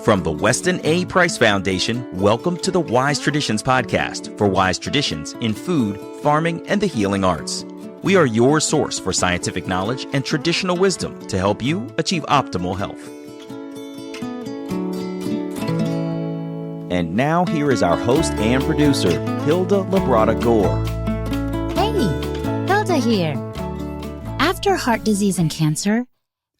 From the Weston A. Price Foundation, welcome to the Wise Traditions podcast for wise traditions in food, farming, and the healing arts. We are your source for scientific knowledge and traditional wisdom to help you achieve optimal health. And now here is our host and producer, Hilda Labrada Gore. Hey, Hilda here. After heart disease and cancer,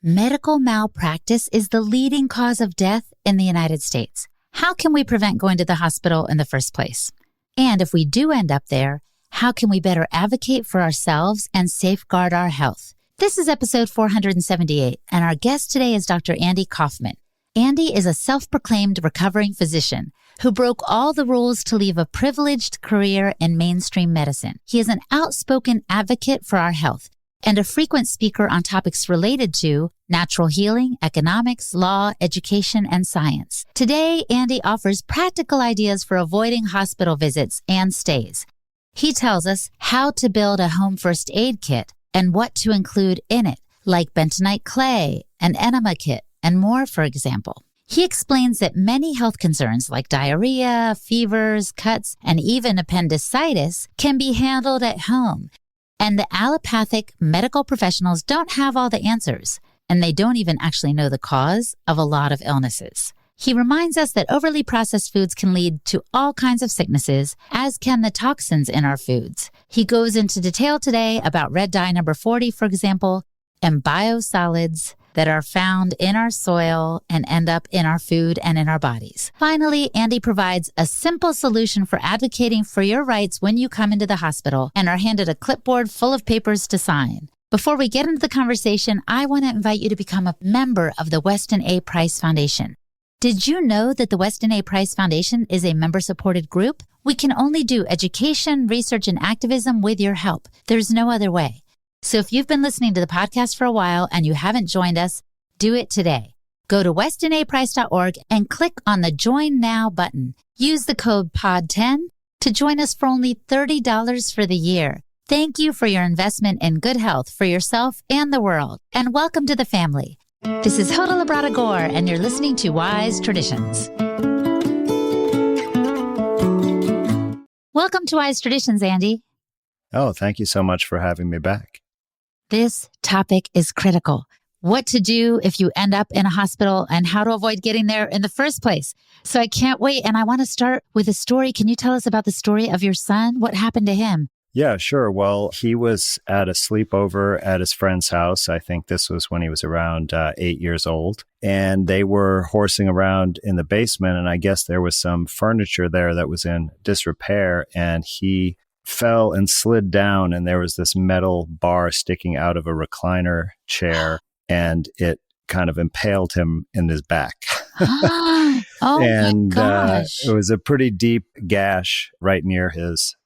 medical malpractice is the leading cause of death in the United States. How can we prevent going to the hospital in the first place? And if we do end up there, how can we better advocate for ourselves and safeguard our health? This is episode 478, and our guest today is Dr. Andy Kaufman. Andy is a self-proclaimed recovering physician who broke all the rules to leave a privileged career in mainstream medicine. He is an outspoken advocate for our health and a frequent speaker on topics related to natural healing, economics, law, education, and science. Today, Andy offers practical ideas for avoiding hospital visits and stays. He tells us how to build a home first aid kit and what to include in it, like bentonite clay, an enema kit, and more, for example. He explains that many health concerns like diarrhea, fevers, cuts, and even appendicitis can be handled at home. And the allopathic medical professionals don't have all the answers, and they don't even actually know the cause of a lot of illnesses. He reminds us that overly processed foods can lead to all kinds of sicknesses, as can the toxins in our foods. He goes into detail today about red dye number 40, for example, and biosolids that are found in our soil and end up in our food and in our bodies. Finally, Andy provides a simple solution for advocating for your rights when you come into the hospital and are handed a clipboard full of papers to sign. Before we get into the conversation, I want to invite you to become a member of the Weston A. Price Foundation. Did you know that the Weston A. Price Foundation is a member-supported group? We can only do education, research, and activism with your help. There's no other way. So if you've been listening to the podcast for a while and you haven't joined us, do it today. Go to westonaprice.org and click on the Join Now button. Use the code POD10 to join us for only $30 for the year. Thank you for your investment in good health for yourself and the world. And welcome to the family. This is Hilda Labrada Gore, and you're listening to Wise Traditions. Welcome to Wise Traditions, Andy. Oh, thank you so much for having me back. This topic is critical. What to do if you end up in a hospital and how to avoid getting there in the first place. So I can't wait. And I want to start with a story. Can you tell us about the story of your son? What happened to him? Yeah, sure. Well, he was at a sleepover at his friend's house. I think this was when he was around 8 years old. And they were horsing around in the basement. And I guess there was some furniture there that was in disrepair. And he fell and slid down, and there was this metal bar sticking out of a recliner chair, and it kind of impaled him in his back. Oh, and my gosh. It was a pretty deep gash right near his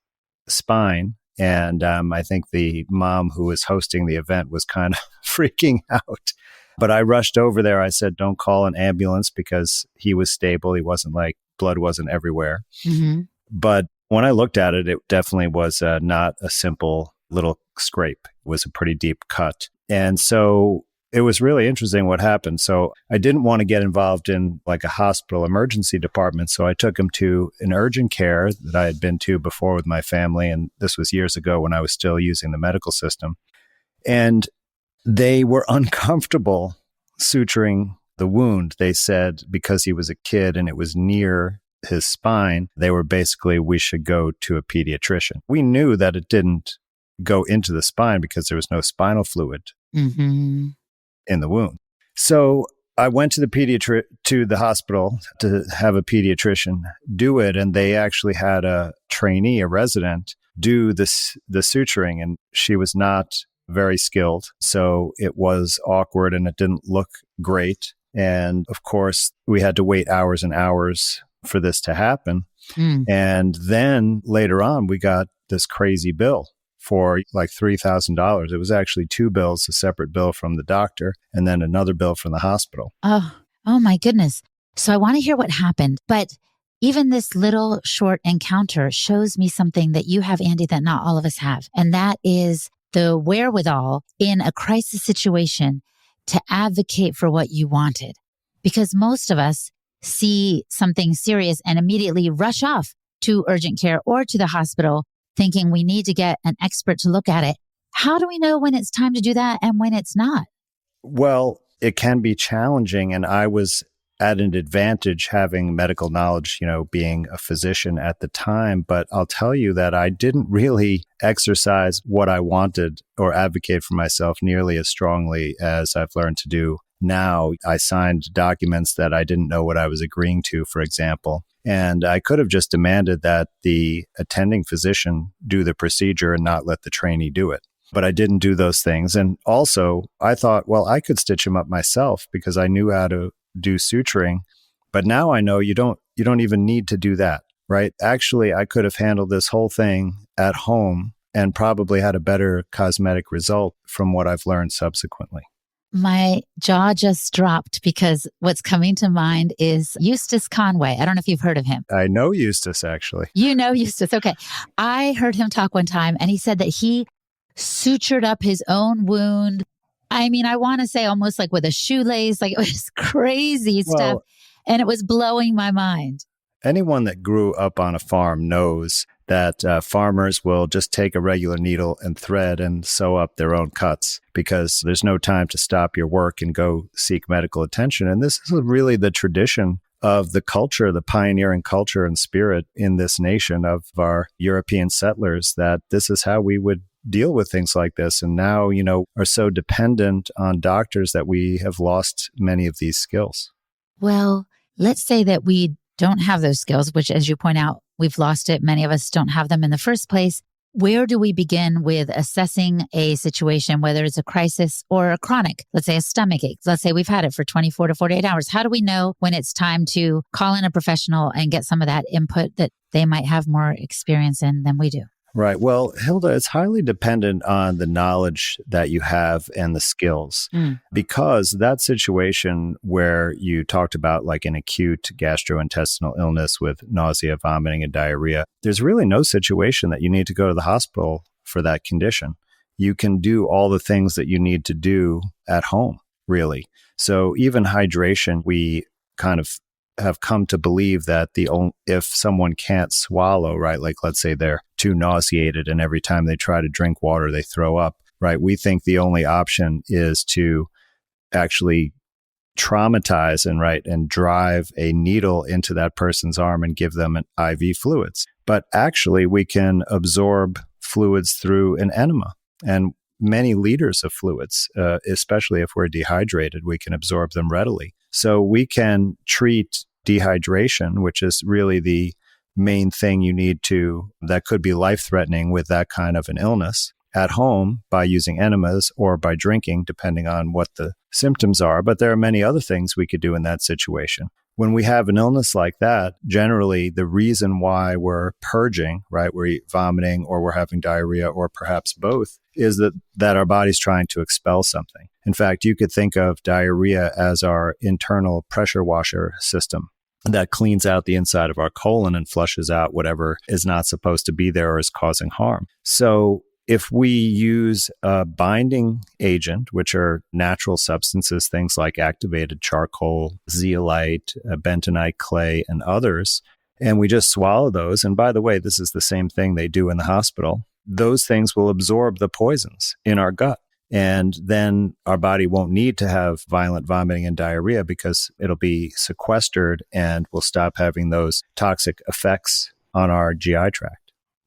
spine. And I think the mom who was hosting the event was kind of freaking out. But I rushed over there. I said, don't call an ambulance, because he was stable. He wasn't like, blood wasn't everywhere. Mm-hmm. But when I looked at it, it definitely was not a simple little scrape. It was a pretty deep cut. And so it was really interesting what happened. So I didn't want to get involved in like a hospital emergency department. So I took him to an urgent care that I had been to before with my family. And this was years ago when I was still using the medical system. And they were uncomfortable suturing the wound. They said because he was a kid and it was near his spine, they were basically, we should go to a pediatrician. We knew that it didn't go into the spine because there was no spinal fluid in the wound. So I went to the hospital to have a pediatrician do it, and they actually had a trainee, a resident, do the suturing, and she was not very skilled. So it was awkward and it didn't look great. And of course, we had to wait hours and hours for this to happen. And then later on, we got this crazy bill for like $3,000. It was actually two bills, a separate bill from the doctor and then another bill from the hospital. Oh my goodness. So I want to hear what happened. But even this little short encounter shows me something that you have, Andy, that not all of us have. And that is the wherewithal in a crisis situation to advocate for what you wanted. Because most of us see something serious and immediately rush off to urgent care or to the hospital thinking we need to get an expert to look at it. How do we know when it's time to do that and when it's not? Well, it can be challenging. And I was at an advantage having medical knowledge, being a physician at the time. But I'll tell you that I didn't really exercise what I wanted or advocate for myself nearly as strongly as I've learned to do now. I signed documents that I didn't know what I was agreeing to, for example. And I could have just demanded that the attending physician do the procedure and not let the trainee do it. But I didn't do those things. And also, I thought, well, I could stitch him up myself because I knew how to do suturing. But now I know you don't even need to do that, right? Actually, I could have handled this whole thing at home and probably had a better cosmetic result from what I've learned subsequently. My jaw just dropped because what's coming to mind is Eustace Conway. I don't know if you've heard of him. I know Eustace, actually. You know Eustace. Okay. I heard him talk one time and he said that he sutured up his own wound. I mean, I want to say almost like with a shoelace, like it was crazy stuff. And it was blowing my mind. Anyone that grew up on a farm knows that farmers will just take a regular needle and thread and sew up their own cuts because there's no time to stop your work and go seek medical attention. And this is really the tradition of the culture, the pioneering culture and spirit in this nation of our European settlers, that this is how we would deal with things like this. And now, are so dependent on doctors that we have lost many of these skills. Well, let's say that we don't have those skills, which, as you point out, we've lost it. Many of us don't have them in the first place. Where do we begin with assessing a situation, whether it's a crisis or a chronic, let's say a stomach ache? Let's say we've had it for 24 to 48 hours. How do we know when it's time to call in a professional and get some of that input that they might have more experience in than we do? Right. Well, Hilda, it's highly dependent on the knowledge that you have and the skills, because that situation where you talked about like an acute gastrointestinal illness with nausea, vomiting, and diarrhea, there's really no situation that you need to go to the hospital for that condition. You can do all the things that you need to do at home, really. So even hydration, we kind of have come to believe that if someone can't swallow, right, like let's say they're too nauseated and every time they try to drink water, they throw up, right? We think the only option is to actually traumatize and drive a needle into that person's arm and give them an IV fluids. But actually, we can absorb fluids through an enema and many liters of fluids, especially if we're dehydrated, we can absorb them readily. So we can treat dehydration, which is really the main thing you need that could be life-threatening with that kind of an illness, at home by using enemas or by drinking, depending on what the symptoms are. But there are many other things we could do in that situation. When we have an illness like that, generally the reason why we're purging, right, we're vomiting or we're having diarrhea or perhaps both, is that our body's trying to expel something. In fact, you could think of diarrhea as our internal pressure washer system that cleans out the inside of our colon and flushes out whatever is not supposed to be there or is causing harm. So if we use a binding agent, which are natural substances, things like activated charcoal, zeolite, bentonite clay, and others, and we just swallow those, and by the way, this is the same thing they do in the hospital, those things will absorb the poisons in our gut. And then our body won't need to have violent vomiting and diarrhea because it'll be sequestered and we'll stop having those toxic effects on our GI tract.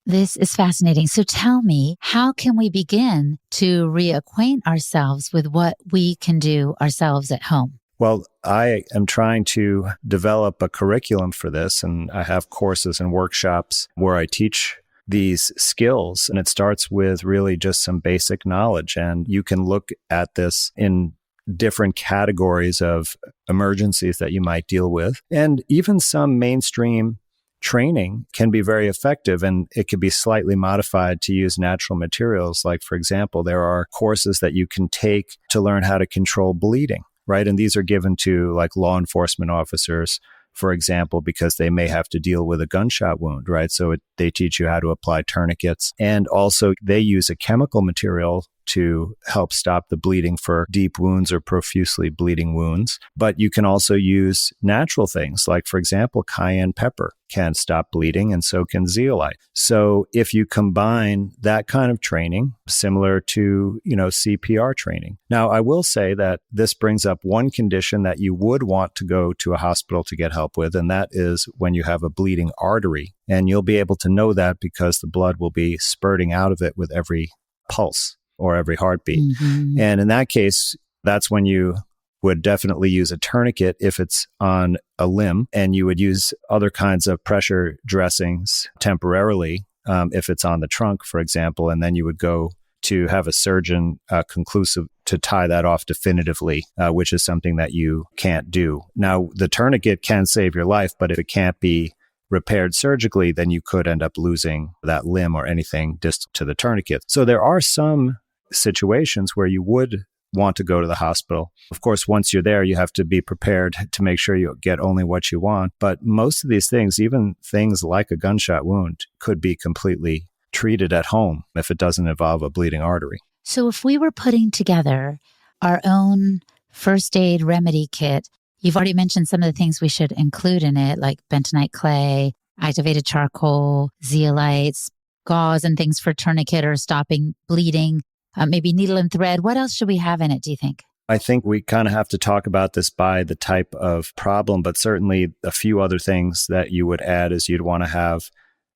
This is fascinating. So tell me, how can we begin to reacquaint ourselves with what we can do ourselves at home? Well, I am trying to develop a curriculum for this, and I have courses and workshops where I teach these skills, and it starts with really just some basic knowledge. And you can look at this in different categories of emergencies that you might deal with. And even some mainstream training can be very effective, and it could be slightly modified to use natural materials. Like, for example, there are courses that you can take to learn how to control bleeding, right? And these are given to like law enforcement officers, for example, because they may have to deal with a gunshot wound, right? So they teach you how to apply tourniquets. And also they use a chemical material to help stop the bleeding for deep wounds or profusely bleeding wounds. But you can also use natural things like, for example, cayenne pepper can stop bleeding, and so can zeolite. So if you combine that kind of training, similar to, CPR training. Now, I will say that this brings up one condition that you would want to go to a hospital to get help with, and that is when you have a bleeding artery. And you'll be able to know that because the blood will be spurting out of it with every pulse or every heartbeat. Mm-hmm. And in that case, that's when you would definitely use a tourniquet if it's on a limb, and you would use other kinds of pressure dressings temporarily if it's on the trunk, for example, and then you would go to have a surgeon conclusive to tie that off definitively, which is something that you can't do. Now, the tourniquet can save your life, but if it can't be repaired surgically, then you could end up losing that limb or anything distal to the tourniquet. So there are some situations where you would want to go to the hospital. Of course, once you're there, you have to be prepared to make sure you get only what you want. But most of these things, even things like a gunshot wound, could be completely treated at home if it doesn't involve a bleeding artery. So if we were putting together our own first aid remedy kit, you've already mentioned some of the things we should include in it, like bentonite clay, activated charcoal, zeolites, gauze and things for tourniquet or stopping bleeding. Maybe needle and thread. What else should we have in it, do you think? I think we kind of have to talk about this by the type of problem, but certainly a few other things that you would add is you'd want to have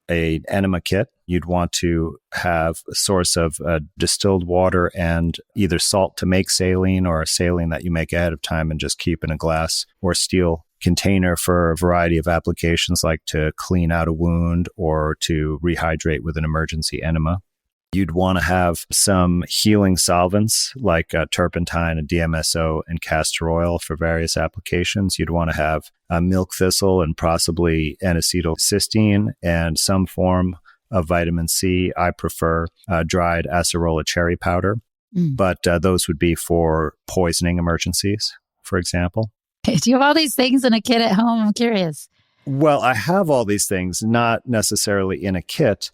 an enema kit. You'd want to have a source of distilled water and either salt to make saline or a saline that you make ahead of time and just keep in a glass or steel container for a variety of applications, like to clean out a wound or to rehydrate with an emergency enema. You'd want to have some healing solvents like turpentine and DMSO and castor oil for various applications. You'd want to have milk thistle and possibly N-acetylcysteine and some form of vitamin C. I prefer dried acerola cherry powder, but those would be for poisoning emergencies, for example. Do you have all these things in a kit at home? I'm curious. Well, I have all these things, not necessarily in a kit,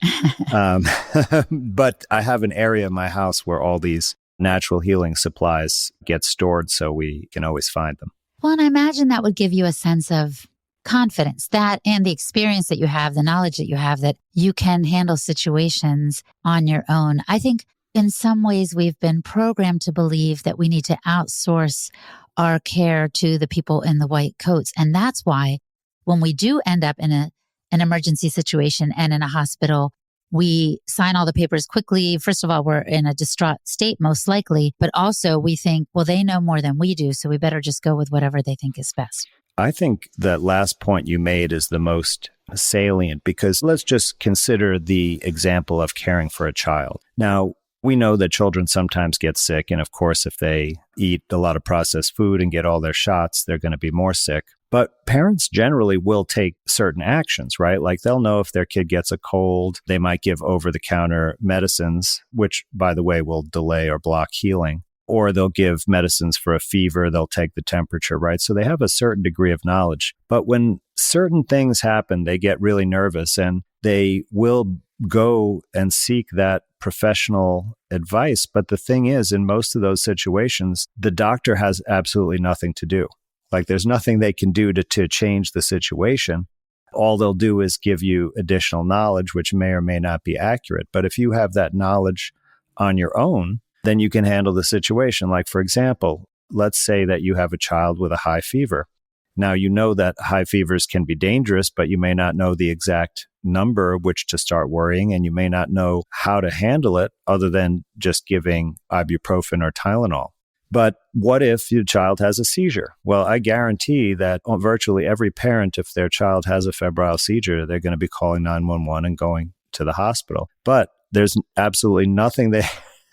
but I have an area in my house where all these natural healing supplies get stored so we can always find them. Well, and I imagine that would give you a sense of confidence, that and the experience that you have, the knowledge that you have, that you can handle situations on your own. I think in some ways we've been programmed to believe that we need to outsource our care to the people in the white coats. And that's why when we do end up in an emergency situation and in a hospital, we sign all the papers quickly. First of all, we're in a distraught state, most likely, but also we think, well, they know more than we do, so we better just go with whatever they think is best. I think that last point you made is the most salient, because let's just consider the example of caring for a child. Now, we know that children sometimes get sick, and of course, if they eat a lot of processed food and get all their shots, they're going to be more sick. But parents generally will take certain actions, right? Like they'll know if their kid gets a cold, they might give over-the-counter medicines, which, by the way, will delay or block healing. Or they'll give medicines for a fever, they'll take the temperature, right? So they have a certain degree of knowledge. But when certain things happen, they get really nervous and they will go and seek that professional advice. But the thing is, in most of those situations, the doctor has absolutely nothing to do. Like there's nothing they can do to change the situation. All they'll do is give you additional knowledge, which may or may not be accurate. But if you have that knowledge on your own, then you can handle the situation. Like, for example, let's say that you have a child with a high fever. Now, you know that high fevers can be dangerous, but you may not know the exact number of which to start worrying, and you may not know how to handle it other than just giving ibuprofen or Tylenol. But what if your child has a seizure? Well, I guarantee that virtually every parent, if their child has a febrile seizure, they're going to be calling 911 and going to the hospital. But there's absolutely nothing they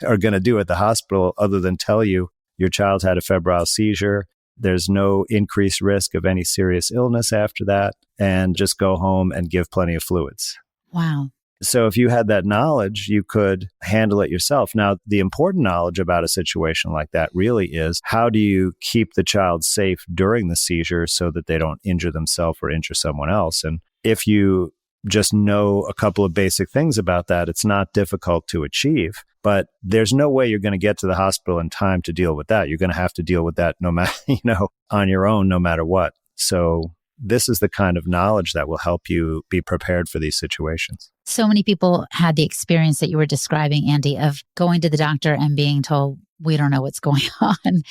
are going to do at the hospital other than tell you your child had a febrile seizure. There's no increased risk of any serious illness after that, and just go home and give plenty of fluids. Wow. So if you had that knowledge, you could handle it yourself. Now, the important knowledge about a situation like that really is, how do you keep the child safe during the seizure so that they don't injure themselves or injure someone else? And if you just know a couple of basic things about that, it's not difficult to achieve. But there's no way you're going to get to the hospital in time to deal with that. You're going to have to deal with that no matter, on your own, no matter what. So this is the kind of knowledge that will help you be prepared for these situations. So many people had the experience that you were describing, Andy, of going to the doctor and being told, we don't know what's going on.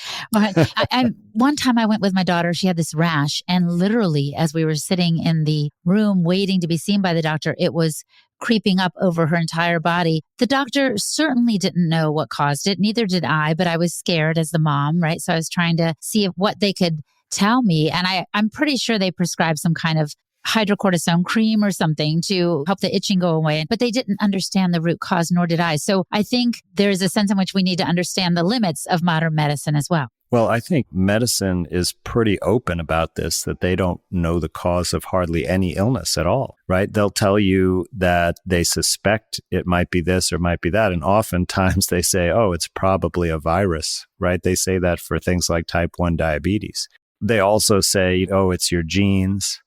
One time I went with my daughter, she had this rash, and literally as we were sitting in the room waiting to be seen by the doctor, it was creeping up over her entire body. The doctor certainly didn't know what caused it. Neither did I, but I was scared as the mom, right? So I was trying to see what they could tell me. And I'm pretty sure they prescribed some kind of hydrocortisone cream or something to help the itching go away. But they didn't understand the root cause, nor did I. So I think there's a sense in which we need to understand the limits of modern medicine as well. Well, I think medicine is pretty open about this, that they don't know the cause of hardly any illness at all, right? They'll tell you that they suspect it might be this or might be that. And oftentimes they say, oh, it's probably a virus, right? They say that for things like type 1 diabetes. They also say, oh, it's your genes,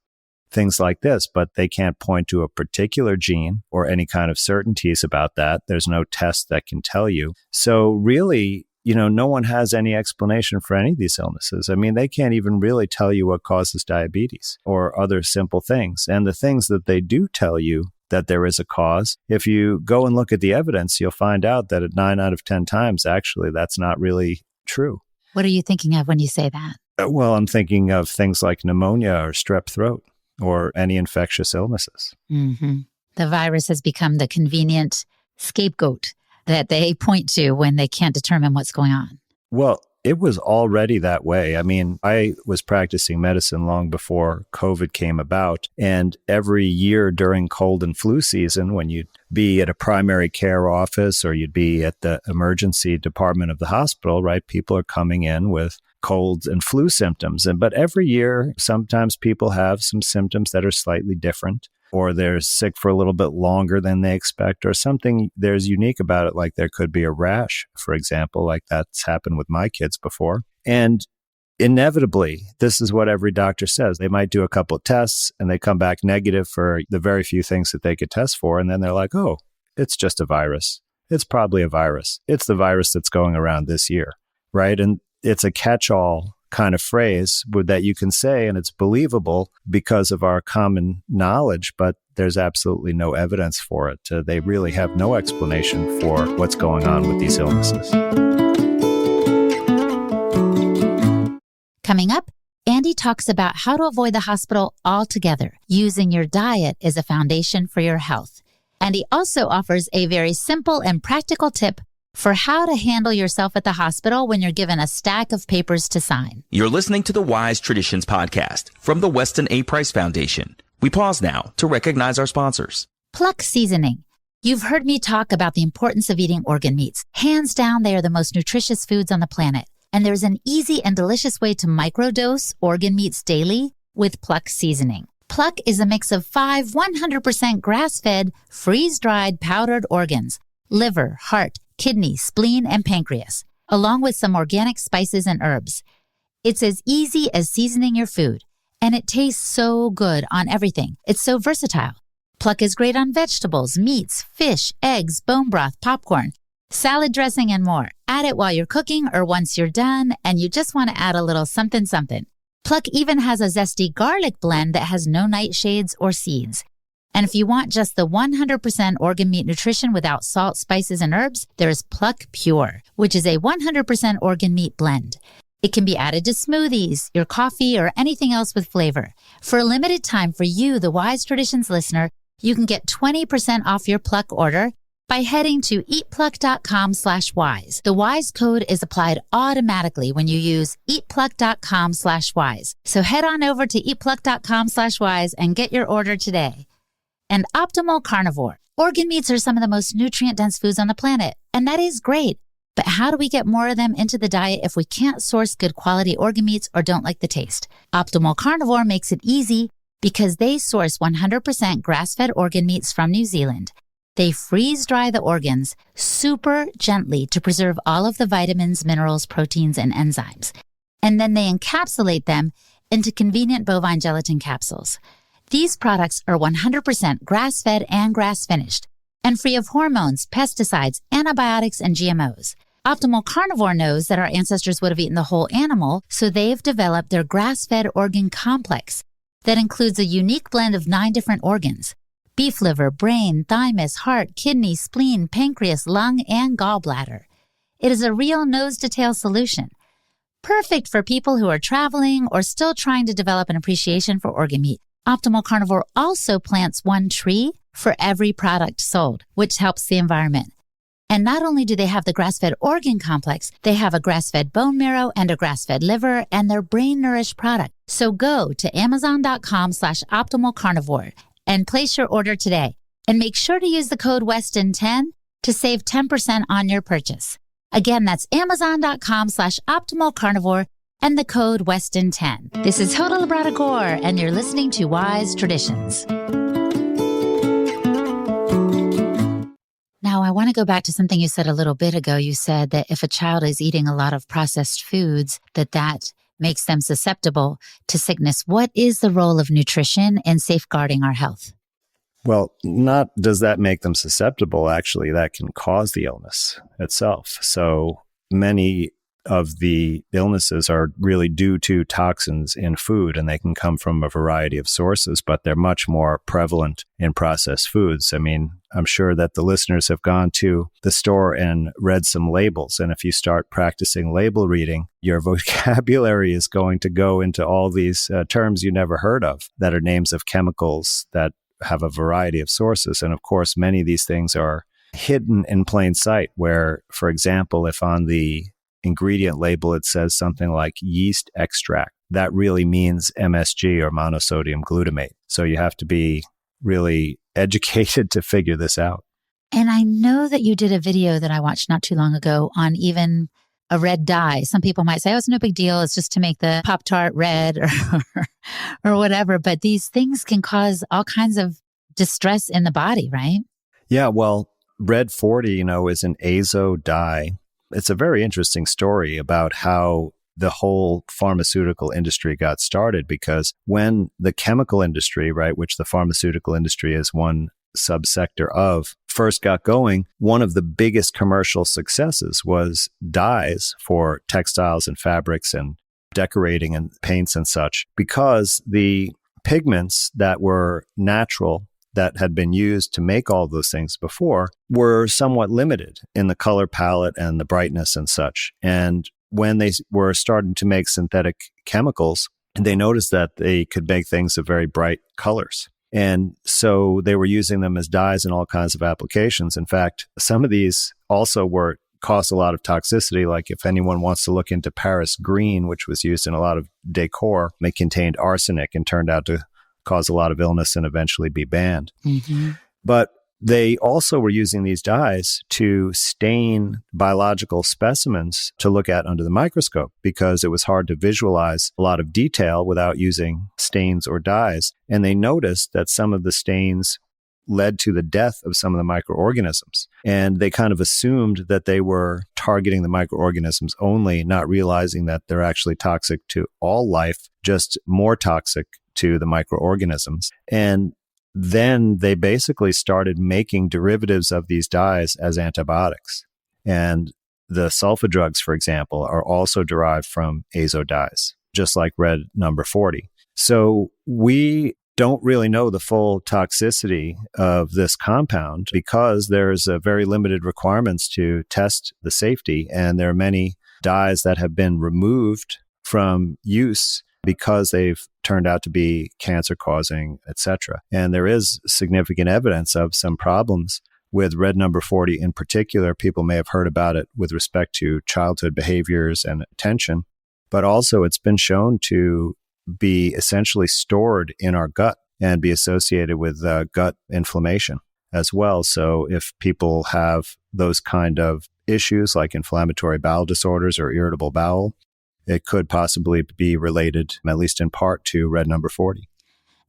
things like this, but they can't point to a particular gene or any kind of certainties about that. There's no test that can tell you. So really, no one has any explanation for any of these illnesses. I mean, they can't even really tell you what causes diabetes or other simple things. And the things that they do tell you that there is a cause, if you go and look at the evidence, you'll find out that at 9 out of 10 times, actually, that's not really true. What are you thinking of when you say that? Well, I'm thinking of things like pneumonia or strep throat or any infectious illnesses. Mm-hmm. The virus has become the convenient scapegoat that they point to when they can't determine what's going on. Well, it was already that way. I mean, I was practicing medicine long before COVID came about. And every year during cold and flu season, when you'd be at a primary care office or you'd be at the emergency department of the hospital, right? People are coming in with colds and flu symptoms. But every year, sometimes people have some symptoms that are slightly different, or they're sick for a little bit longer than they expect, or something there's unique about it, like there could be a rash, for example, like that's happened with my kids before. And inevitably, this is what every doctor says. They might do a couple of tests and they come back negative for the very few things that they could test for. And then they're like, oh, it's just a virus. It's probably a virus. It's the virus that's going around this year, right? And it's a catch-all kind of phrase that you can say, and it's believable because of our common knowledge, but there's absolutely no evidence for it. They really have no explanation for what's going on with these illnesses. Coming up, Andy talks about how to avoid the hospital altogether, using your diet as a foundation for your health. And he also offers a very simple and practical tip for how to handle yourself at the hospital when you're given a stack of papers to sign. You're listening to the Wise Traditions podcast from the Weston A. Price Foundation. We pause now to recognize our sponsors. Pluck seasoning. You've heard me talk about the importance of eating organ meats. Hands down, they are the most nutritious foods on the planet. And there's an easy and delicious way to microdose organ meats daily with Pluck seasoning. Pluck is a mix of 5 100% grass-fed, freeze-dried powdered organs: liver, heart, kidney, spleen, and pancreas, along with some organic spices and herbs. It's as easy as seasoning your food, and it tastes so good on everything. It's so versatile. Pluck is great on vegetables, meats, fish, eggs, bone broth, popcorn, salad dressing, and more. Add it while you're cooking or once you're done and you just want to add a little something something. Pluck even has a zesty garlic blend that has no nightshades or seeds. And if you want just the 100% organ meat nutrition without salt, spices, and herbs, there is Pluck Pure, which is a 100% organ meat blend. It can be added to smoothies, your coffee, or anything else with flavor. For a limited time for you, the Wise Traditions listener, you can get 20% off your Pluck order by heading to eatpluck.com/wise. The WISE code is applied automatically when you use eatpluck.com/wise. So head on over to eatpluck.com/wise and get your order today. And Optimal Carnivore. Organ meats are some of the most nutrient-dense foods on the planet, and that is great. But how do we get more of them into the diet if we can't source good quality organ meats or don't like the taste? Optimal Carnivore makes it easy because they source 100% grass-fed organ meats from New Zealand. They freeze-dry the organs super gently to preserve all of the vitamins, minerals, proteins, and enzymes. And then they encapsulate them into convenient bovine gelatin capsules. These products are 100% grass-fed and grass-finished, and free of hormones, pesticides, antibiotics, and GMOs. Optimal Carnivore knows that our ancestors would have eaten the whole animal, so they've developed their grass-fed organ complex that includes a unique blend of 9 different organs: beef liver, brain, thymus, heart, kidney, spleen, pancreas, lung, and gallbladder. It is a real nose-to-tail solution, perfect for people who are traveling or still trying to develop an appreciation for organ meat. Optimal Carnivore also plants 1 tree for every product sold, which helps the environment. And not only do they have the grass-fed organ complex, they have a grass-fed bone marrow and a grass-fed liver and their brain-nourished product. So go to amazon.com/optimalcarnivore and place your order today. And make sure to use the code Weston10 to save 10% on your purchase. Again, that's amazon.com/optimalcarnivore and the code Weston10. This is Hoda Labrada Gore, and you're listening to Wise Traditions. Now, I want to go back to something you said a little bit ago. You said that if a child is eating a lot of processed foods, that makes them susceptible to sickness. What is the role of nutrition in safeguarding our health? Well, not does that make them susceptible. Actually, that can cause the illness itself. So many of the illnesses are really due to toxins in food, and they can come from a variety of sources, but they're much more prevalent in processed foods. I mean, I'm sure that the listeners have gone to the store and read some labels, and if you start practicing label reading, your vocabulary is going to go into all these terms you never heard of that are names of chemicals that have a variety of sources. And of course, many of these things are hidden in plain sight, where, for example, if on the ingredient label it says something like yeast extract, that really means MSG, or monosodium glutamate. So you have to be really educated to figure this out. And I know that you did a video that I watched not too long ago on even a red dye. Some people might say, oh, it's no big deal. It's just to make the Pop-Tart red or whatever. But these things can cause all kinds of distress in the body, right? Yeah, well, red 40, is an azo dye. It's a very interesting story about how the whole pharmaceutical industry got started, because when the chemical industry, right, which the pharmaceutical industry is one subsector of, first got going, one of the biggest commercial successes was dyes for textiles and fabrics and decorating and paints and such, because the pigments that were natural that had been used to make all those things before were somewhat limited in the color palette and the brightness and such. And when they were starting to make synthetic chemicals, they noticed that they could make things of very bright colors. And so they were using them as dyes in all kinds of applications. In fact, some of these also caused a lot of toxicity. Like if anyone wants to look into Paris green, which was used in a lot of decor, they contained arsenic and turned out to cause a lot of illness and eventually be banned. Mm-hmm. But they also were using these dyes to stain biological specimens to look at under the microscope, because it was hard to visualize a lot of detail without using stains or dyes. And they noticed that some of the stains led to the death of some of the microorganisms. And they kind of assumed that they were targeting the microorganisms only, not realizing that they're actually toxic to all life, just more toxic to the microorganisms. And then they basically started making derivatives of these dyes as antibiotics. And the sulfa drugs, for example, are also derived from azo dyes, just like red number 40. So we don't really know the full toxicity of this compound, because there's very limited requirements to test the safety. And there are many dyes that have been removed from use because they've turned out to be cancer-causing, etc. And there is significant evidence of some problems with red number 40 in particular. People may have heard about it with respect to childhood behaviors and attention, but also it's been shown to be essentially stored in our gut and be associated with gut inflammation as well. So if people have those kind of issues like inflammatory bowel disorders or irritable bowel, it could possibly be related, at least in part, to red number 40.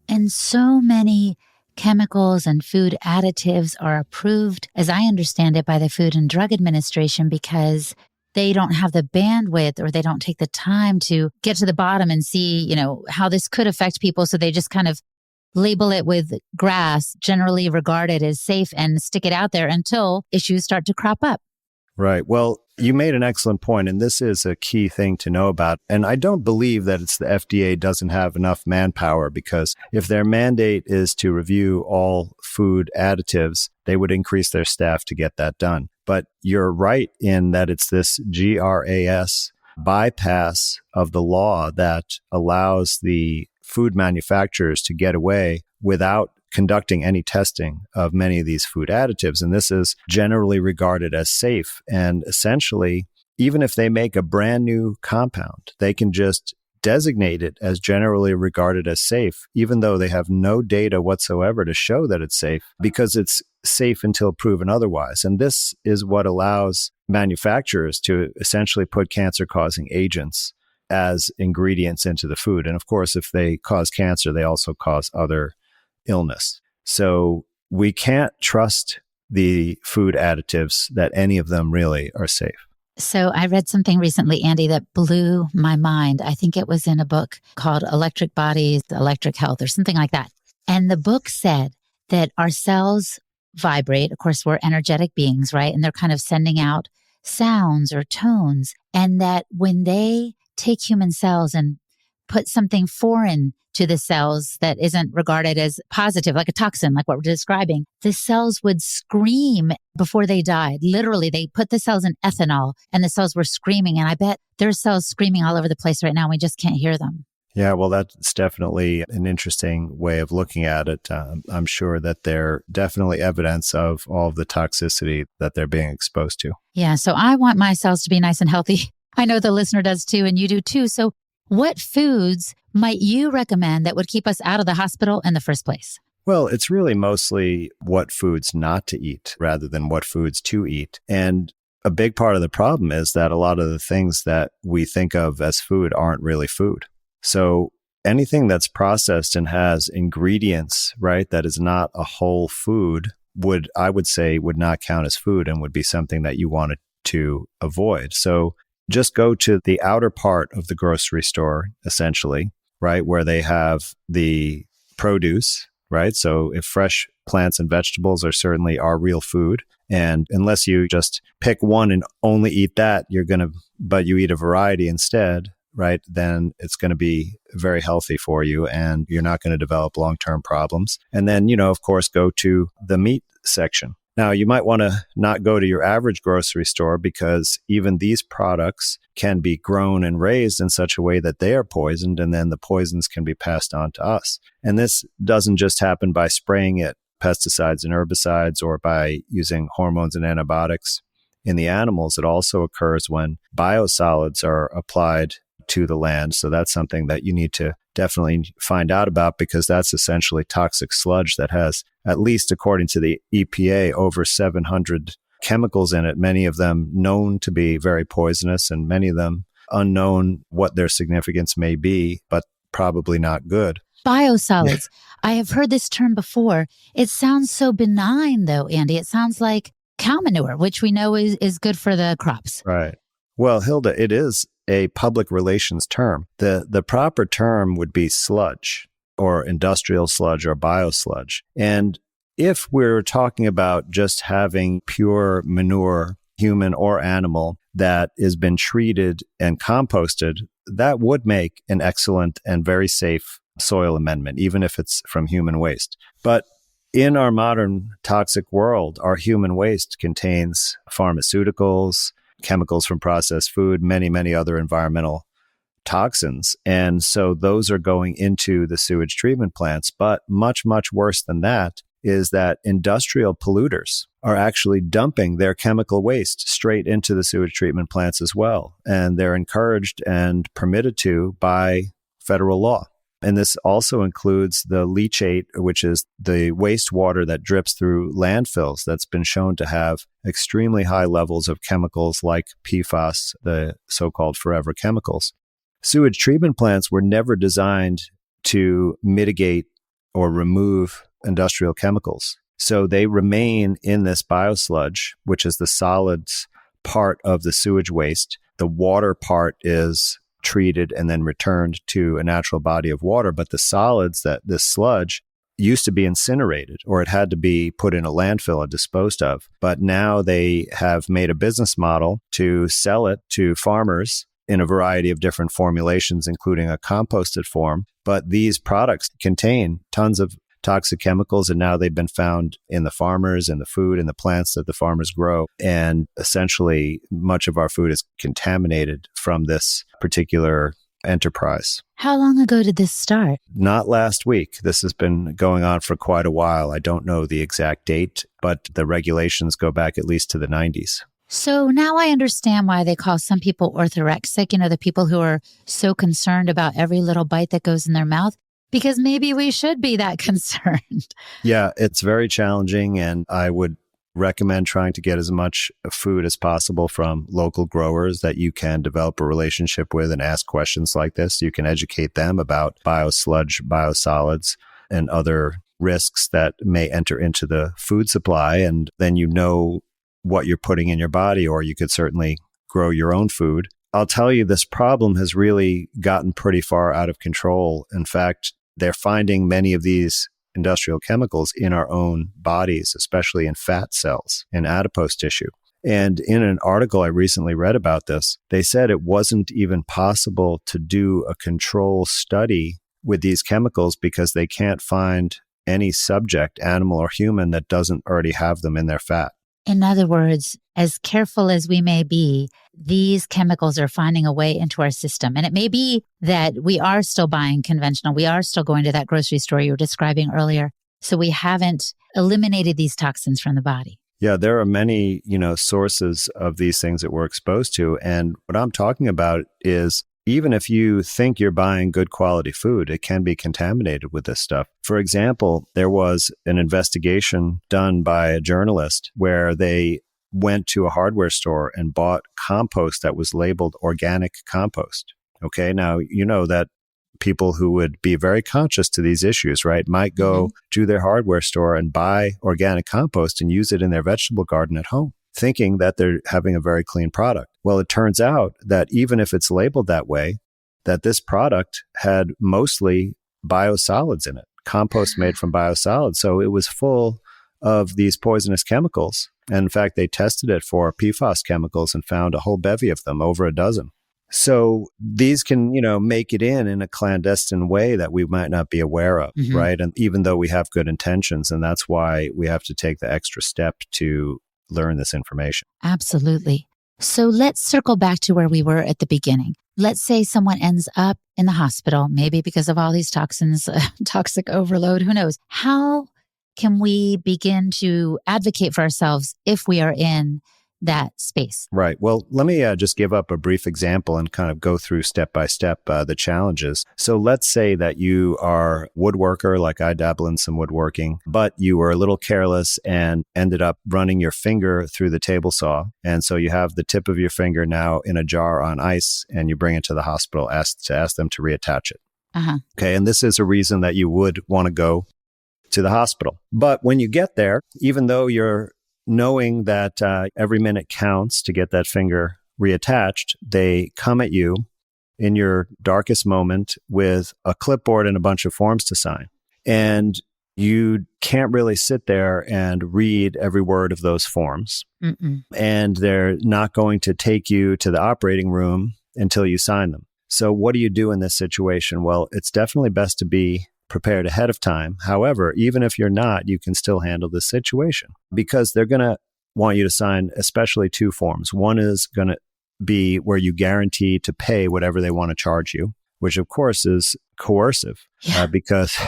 And so many chemicals and food additives are approved, as I understand it, by the Food and Drug Administration, because they don't have the bandwidth, or they don't take the time to get to the bottom and see, how this could affect people. So they just kind of label it with grass, generally regarded as safe, and stick it out there until issues start to crop up. Right. Well, you made an excellent point, and this is a key thing to know about. And I don't believe that it's the FDA doesn't have enough manpower, because if their mandate is to review all food additives, they would increase their staff to get that done. But you're right in that it's this GRAS bypass of the law that allows the food manufacturers to get away without conducting any testing of many of these food additives. And this is generally regarded as safe. And essentially, even if they make a brand new compound, they can just designate it as generally regarded as safe, even though they have no data whatsoever to show that it's safe, because it's safe until proven otherwise. And this is what allows manufacturers to essentially put cancer-causing agents as ingredients into the food. And of course, if they cause cancer, they also cause other illness. So we can't trust the food additives that any of them really are safe. So I read something recently, Andy, that blew my mind. I think it was in a book called Electric Bodies, Electric Health, or something like that. And the book said that our cells vibrate. Of course, we're energetic beings, right? And they're kind of sending out sounds or tones. And that when they take human cells and put something foreign to the cells that isn't regarded as positive, like a toxin, like what we're describing, the cells would scream before they died. Literally, they put the cells in ethanol and the cells were screaming. And I bet there's cells screaming all over the place right now. We just can't hear them. Yeah, well, that's definitely an interesting way of looking at it. I'm sure that there definitely evidence of all of the toxicity that they're being exposed to. Yeah, so I want my cells to be nice and healthy. I know the listener does too, and you do too. So what foods might you recommend that would keep us out of the hospital in the first place? Well, it's really mostly what foods not to eat rather than what foods to eat. And a big part of the problem is that a lot of the things that we think of as food aren't really food. So anything that's processed and has ingredients, right, that is not a whole food I would say would not count as food and would be something that you wanted to avoid. So just go to the outer part of the grocery store, essentially, right, where they have the produce, right? So if fresh plants and vegetables certainly are real food, and unless you just pick one and only eat that, but you eat a variety instead, right, then it's going to be very healthy for you and you're not going to develop long-term problems. And then, of course, go to the meat section. Now, you might want to not go to your average grocery store because even these products can be grown and raised in such a way that they are poisoned, and then the poisons can be passed on to us. And this doesn't just happen by spraying it pesticides and herbicides or by using hormones and antibiotics in the animals. It also occurs when biosolids are applied to the land. So that's something that you need to definitely find out about, because that's essentially toxic sludge that has, at least according to the EPA, over 700 chemicals in it, many of them known to be very poisonous and many of them unknown what their significance may be, but probably not good. Biosolids. I have heard this term before. It sounds so benign, though, Andy. It sounds like cow manure, which we know is good for the crops. Right. Well, Hilda, it is a public relations term. The proper term would be sludge or industrial sludge or biosludge. And if we're talking about just having pure manure, human or animal, that has been treated and composted, that would make an excellent and very safe soil amendment, even if it's from human waste. But in our modern toxic world, our human waste contains pharmaceuticals, chemicals from processed food, many, many other environmental toxins. And so those are going into the sewage treatment plants. But much, much worse than that is that industrial polluters are actually dumping their chemical waste straight into the sewage treatment plants as well. And they're encouraged and permitted to by federal law. And this also includes the leachate, which is the wastewater that drips through landfills that's been shown to have extremely high levels of chemicals like PFAS, the so-called forever chemicals. Sewage treatment plants were never designed to mitigate or remove industrial chemicals. So they remain in this biosludge, which is the solids part of the sewage waste. The water part is treated and then returned to a natural body of water. But the solids, this sludge, used to be incinerated, or it had to be put in a landfill and disposed of. But now they have made a business model to sell it to farmers in a variety of different formulations, including a composted form. But these products contain tons of toxic chemicals, and now they've been found in the farmers, in the food, in the plants that the farmers grow. And essentially, much of our food is contaminated from this particular enterprise. How long ago did this start? Not last week. This has been going on for quite a while. I don't know the exact date, but the regulations go back at least to the 90s. So now I understand why they call some people orthorexic, the people who are so concerned about every little bite that goes in their mouth, because maybe we should be that concerned. Yeah, it's very challenging, and I would recommend trying to get as much food as possible from local growers that you can develop a relationship with and ask questions like this. You can educate them about biosludge, biosolids, and other risks that may enter into the food supply. And then you know what you're putting in your body, or you could certainly grow your own food. I'll tell you, this problem has really gotten pretty far out of control. In fact, they're finding many of these industrial chemicals in our own bodies, especially in fat cells and adipose tissue. And in an article I recently read about this, they said it wasn't even possible to do a control study with these chemicals because they can't find any subject, animal or human, that doesn't already have them in their fat. In other words, as careful as we may be, these chemicals are finding a way into our system. And it may be that we are still buying conventional. We are still going to that grocery store you were describing earlier. So we haven't eliminated these toxins from the body. Yeah, there are many, sources of these things that we're exposed to. And what I'm talking about is, even if you think you're buying good quality food, it can be contaminated with this stuff. For example, there was an investigation done by a journalist where they went to a hardware store and bought compost that was labeled organic compost. Okay, now you know that people who would be very conscious to these issues, right, might go to their hardware store and buy organic compost and use it in their vegetable garden at home, thinking that they're having a very clean product. Well, it turns out that even if it's labeled that way, that this product had mostly biosolids in it, compost made from biosolids. So it was full of these poisonous chemicals. And in fact, they tested it for PFAS chemicals and found a whole bevy of them, over a dozen. So these can, make it in a clandestine way that we might not be aware of, right? And even though we have good intentions, and that's why we have to take the extra step to learn this information. Absolutely. So let's circle back to where we were at the beginning. Let's say someone ends up in the hospital, maybe because of all these toxins, toxic overload, who knows? How can we begin to advocate for ourselves if we are in that space? Right. Well, let me just give up a brief example and kind of go through step by step the challenges. So let's say that you are a woodworker, like I dabble in some woodworking, but you were a little careless and ended up running your finger through the table saw. And so you have the tip of your finger now in a jar on ice, and you bring it to the hospital to ask them to reattach it. Okay. And this is a reason that you would want to go to the hospital. But when you get there, even though you're knowing that every minute counts to get that finger reattached, they come at you in your darkest moment with a clipboard and a bunch of forms to sign. And you can't really sit there and read every word of those forms. And they're not going to take you to the operating room until you sign them. So what do you do in this situation? Well, it's definitely best to be prepared ahead of time. However, even if you're not, you can still handle this situation, because they're going to want you to sign especially two forms. One is going to be where you guarantee to pay whatever they want to charge you, which of course is coercive, because,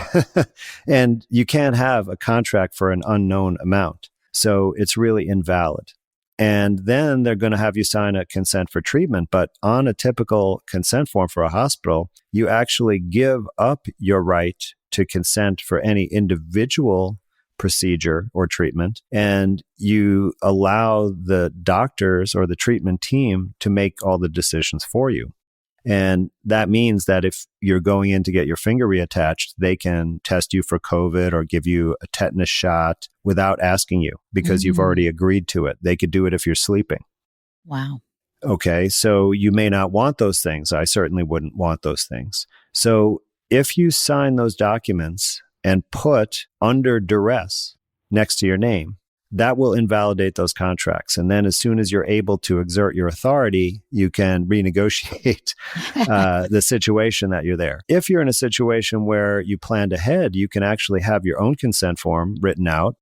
and you can't have a contract for an unknown amount. So it's really invalid. And then they're going to have you sign a consent for treatment. But on a typical consent form for a hospital, you actually give up your right to consent for any individual procedure or treatment, and you allow the doctors or the treatment team to make all the decisions for you. And that means that if you're going in to get your finger reattached, they can test you for COVID or give you a tetanus shot without asking you, because you've already agreed to it. They could do it if you're sleeping. Wow. Okay, so you may not want those things. I certainly wouldn't want those things. So if you sign those documents and put under duress next to your name, that will invalidate those contracts. And then as soon as you're able to exert your authority, you can renegotiate the situation that you're there. If you're in a situation where you planned ahead, you can actually have your own consent form written out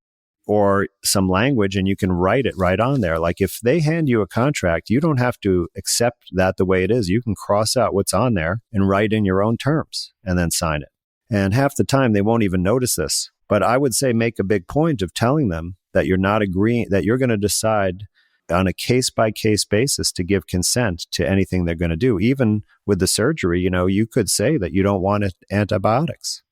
or some language, and you can write it right on there. Like if they hand you a contract, you don't have to accept that the way it is. You can cross out what's on there and write in your own terms and then sign it. And half the time they won't even notice this. But I would say make a big point of telling them that you're not agreeing, that you're going to decide on a case-by-case basis to give consent to anything they're going to do. Even with the surgery, you could say that you don't want antibiotics.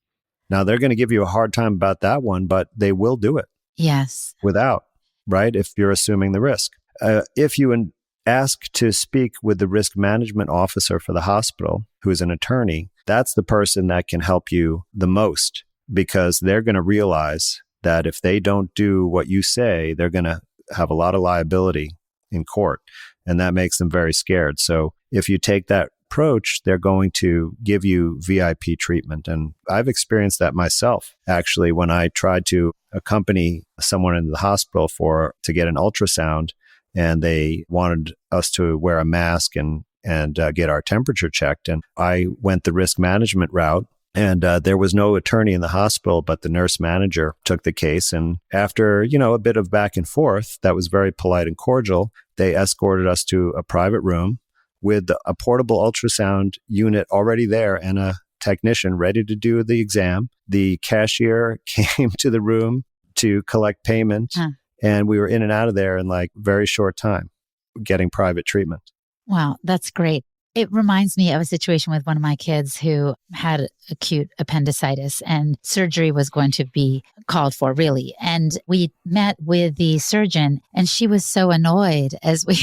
Now, they're going to give you a hard time about that one, but they will do it. Yes. Without, right? If you're assuming the risk. If you ask to speak with the risk management officer for the hospital, who is an attorney, that's the person that can help you the most, because they're going to realize that if they don't do what you say, they're going to have a lot of liability in court. And that makes them very scared. So if you take that approach, they're going to give you VIP treatment. And I've experienced that myself, actually, when I tried to accompany someone into the hospital to get an ultrasound, and they wanted us to wear a mask and get our temperature checked. And I went the risk management route. And there was no attorney in the hospital, but the nurse manager took the case. And after, a bit of back and forth that was very polite and cordial, they escorted us to a private room with a portable ultrasound unit already there and a technician ready to do the exam. The cashier came to the room to collect payment, and we were in and out of there in very short time, getting private treatment. Wow, that's great. It reminds me of a situation with one of my kids who had acute appendicitis, and surgery was going to be called for, really. And we met with the surgeon, and she was so annoyed as we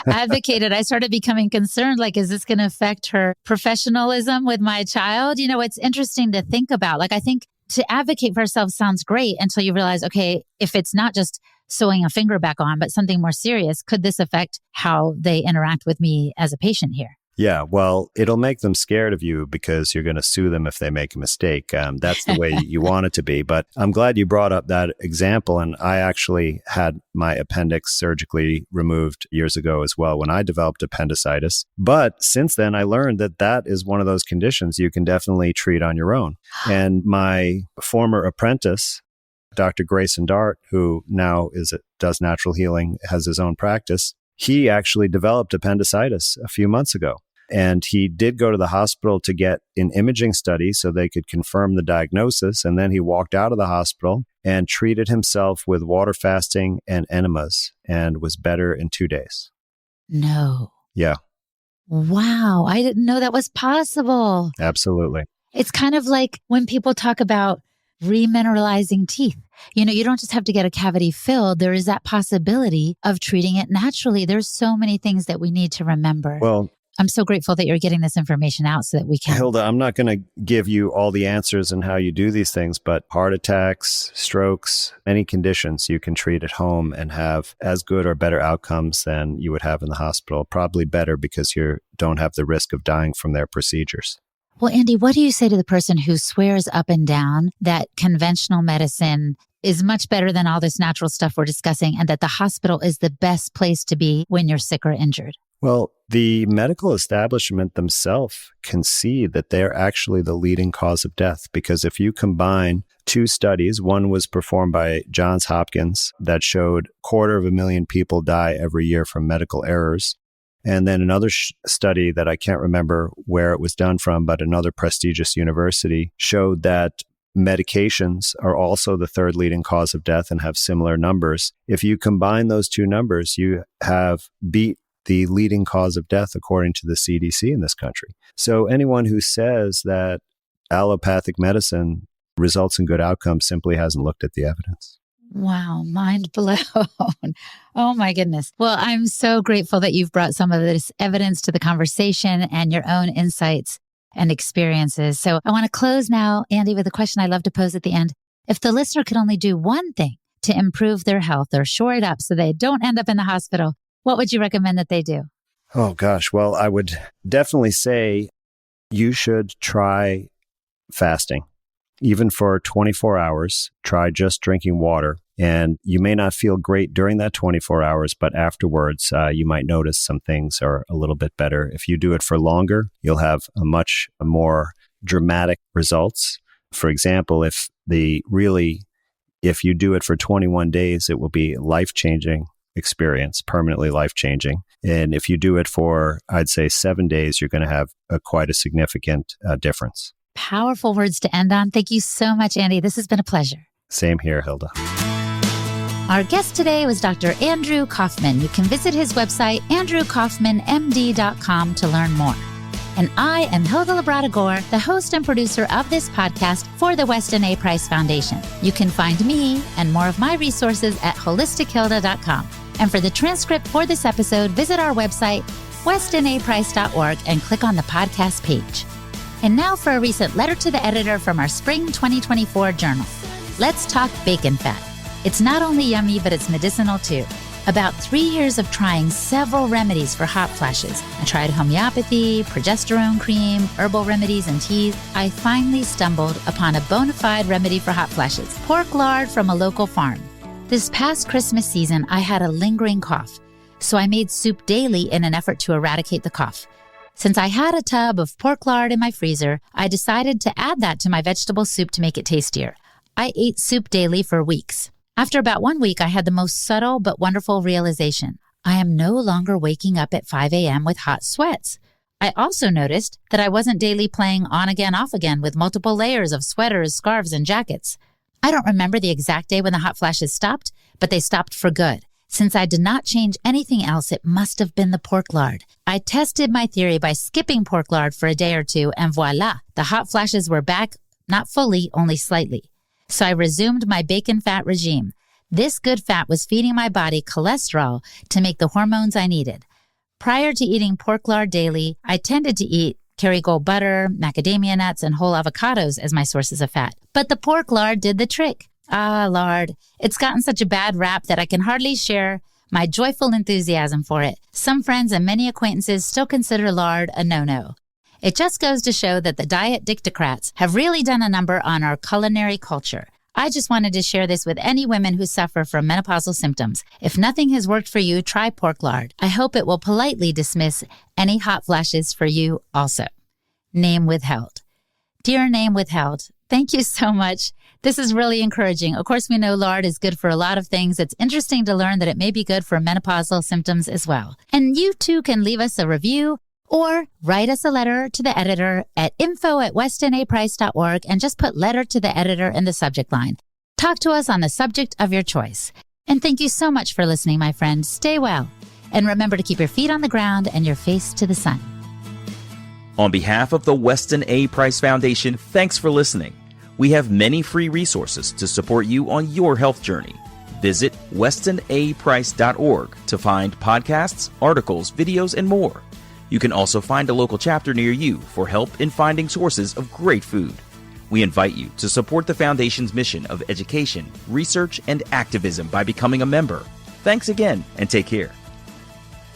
advocated. I started becoming concerned, is this going to affect her professionalism with my child? It's interesting to think about. I think to advocate for ourselves sounds great until you realize, okay, if it's not just sewing a finger back on, but something more serious, could this affect how they interact with me as a patient here? Yeah, well, it'll make them scared of you because you're going to sue them if they make a mistake. That's the way you want it to be. But I'm glad you brought up that example. And I actually had my appendix surgically removed years ago as well when I developed appendicitis. But since then, I learned that is one of those conditions you can definitely treat on your own. And my former apprentice, Dr. Grayson Dart, who now does natural healing, has his own practice, he actually developed appendicitis a few months ago. And he did go to the hospital to get an imaging study so they could confirm the diagnosis. And then he walked out of the hospital and treated himself with water fasting and enemas and was better in 2 days. No. Yeah. Wow. I didn't know that was possible. Absolutely. It's kind of like when people talk about remineralizing teeth. You don't just have to get a cavity filled. There is that possibility of treating it naturally. There's so many things that we need to remember. Well, I'm so grateful that you're getting this information out so that we can. Hilda, I'm not going to give you all the answers and how you do these things, but heart attacks, strokes, any conditions you can treat at home and have as good or better outcomes than you would have in the hospital. Probably better because you don't have the risk of dying from their procedures. Well, Andy, what do you say to the person who swears up and down that conventional medicine is much better than all this natural stuff we're discussing and that the hospital is the best place to be when you're sick or injured? Well, the medical establishment themselves concede that they're actually the leading cause of death, because if you combine two studies, one was performed by Johns Hopkins that showed 250,000 people die every year from medical errors. And then another study that I can't remember where it was done from, but another prestigious university showed that medications are also the third leading cause of death and have similar numbers. If you combine those two numbers, you have beat the leading cause of death according to the CDC in this country. So anyone who says that allopathic medicine results in good outcomes simply hasn't looked at the evidence. Wow, mind blown. Oh my goodness. Well, I'm so grateful that you've brought some of this evidence to the conversation and your own insights and experiences. So I want to close now, Andy, with a question I love to pose at the end. If the listener could only do one thing to improve their health or shore it up so they don't end up in the hospital, what would you recommend that they do? Oh, gosh. Well, I would definitely say you should try fasting. even for 24 hours, try just drinking water. And you may not feel great during that 24 hours, but afterwards, you might notice some things are a little bit better. If you do it for longer, you'll have a much more dramatic results. For example, if you do it for 21 days, it will be life-changing experience, permanently life-changing. And if you do it for, I'd say, 7 days, you're going to have quite a significant difference. Powerful words to end on. Thank you so much, Andy. This has been a pleasure. Same here, Hilda. Our guest today was Dr. Andrew Kaufman. You can visit his website, andrewkaufmanmd.com, to learn more. And I am Hilda Labrada-Gore, the host and producer of this podcast for the Weston A. Price Foundation. You can find me and more of my resources at holistichilda.com. And for the transcript for this episode, visit our website, westonaprice.org, and click on the podcast page. And now for a recent letter to the editor from our spring 2024 journal. Let's talk bacon fat. It's not only yummy, but it's medicinal too. About 3 years of trying several remedies for hot flashes. I tried homeopathy, progesterone cream, herbal remedies, and teas. I finally stumbled upon a bona fide remedy for hot flashes: pork lard from a local farm. This past Christmas season, I had a lingering cough, so I made soup daily in an effort to eradicate the cough. Since I had a tub of pork lard in my freezer, I decided to add that to my vegetable soup to make it tastier. I ate soup daily for weeks. After about 1 week, I had the most subtle but wonderful realization. I am no longer waking up at 5 a.m. with hot sweats. I also noticed that I wasn't daily playing on again, off again with multiple layers of sweaters, scarves, and jackets. I don't remember the exact day when the hot flashes stopped, but they stopped for good. Since I did not change anything else, it must have been the pork lard. I tested my theory by skipping pork lard for a day or two, and voila, the hot flashes were back, not fully, only slightly. So I resumed my bacon fat regime. This good fat was feeding my body cholesterol to make the hormones I needed. Prior to eating pork lard daily, I tended to eat Kerrygold butter, macadamia nuts, and whole avocados as my sources of fat. But the pork lard did the trick. Ah, lard. It's gotten such a bad rap that I can hardly share my joyful enthusiasm for it. Some friends and many acquaintances still consider lard a no-no. It just goes to show that the diet dictocrats have really done a number on our culinary culture. I just wanted to share this with any women who suffer from menopausal symptoms. If nothing has worked for you, try pork lard. I hope it will politely dismiss any hot flashes for you also. Name withheld. Dear name withheld, thank you so much. This is really encouraging. Of course, we know lard is good for a lot of things. It's interesting to learn that it may be good for menopausal symptoms as well. And you too can leave us a review or write us a letter to the editor at info@westonaprice.org and just put letter to the editor in the subject line. Talk to us on the subject of your choice. And thank you so much for listening, my friend. Stay well. And remember to keep your feet on the ground and your face to the sun. On behalf of the Weston A. Price Foundation, thanks for listening. We have many free resources to support you on your health journey. Visit westonaprice.org to find podcasts, articles, videos, and more. You can also find a local chapter near you for help in finding sources of great food. We invite you to support the Foundation's mission of education, research, and activism by becoming a member. Thanks again, and take care.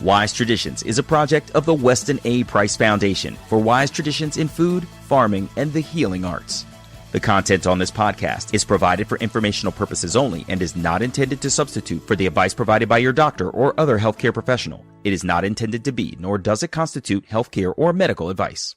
Wise Traditions is a project of the Weston A. Price Foundation for wise traditions in food, farming, and the healing arts. The content on this podcast is provided for informational purposes only and is not intended to substitute for the advice provided by your doctor or other healthcare professional. It is not intended to be, nor does it constitute healthcare or medical advice.